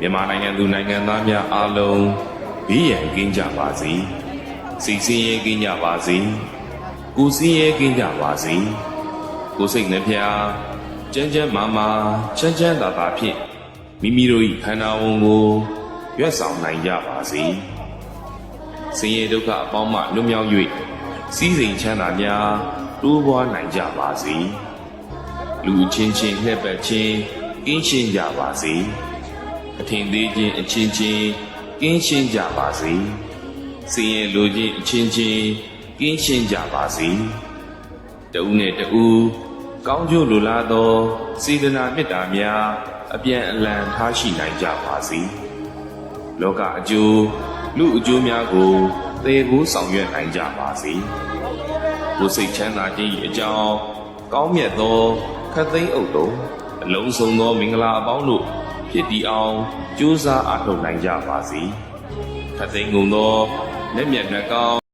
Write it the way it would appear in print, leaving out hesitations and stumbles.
မြန်မာနိုင်ငံသူနိုင်ငံသားများအားလုံးဘေးရန်ကင်းကြပါစေစိတ်ဆင်းရဲကင်းကြပါစေကိုယ်ဆင်းရဲကင်းကြပါစေကိုယ်စိတ်နှဖျားကျန်းကျန်းမာမာချမ်းချမ်းသာသာဖြင့်မိမိတို့၏ခန္ဓာဝန်ကိုရွတ်ဆောင်နိုင်ကြပါစေဆင်းရဲဒုက္ခအပေါင်းမှလွတ်မြောက်၍စည်းစိမ်ချမ်းသာများတိုးပွားနိုင်ကြပါစေလူချင်းချင်းလှည့်ပတ်ခြင်းကင်းရှင်းကြပါစေအထင်သေးခြင်းအချင်းချင်းကင်းရှင်းကြပါစေဆင်းရဲလိုခြင်းအချင်းချင်းကင်းရှင်းကြပါစေတဦးနဲ့တဦးကောင်းကျိုးလိုလားသောစေတနာမေတ္တာများအပြန်အလှန်ထားရှိနိုင်ကြပါစေလောကအကျိုးလူအကျိုးများကိုသေကိုဆောင်ရွက်နိုင်ကြပါစေကိုယ်စိတ်ချမ်းသာခြင်း၏အကြောင်းကောင်းမြတ်သောခတ်သိမ်းအုပ်တုံအလုံးစုံသောမင်္ဂလာအပေါင်းတို့ဖြစ်တည်အောင်ကြိုးစားအားထုတ်နိုင်ကြပါစေခတ်သိမ်းကုန်သောလက်မြတ်နှကောင်း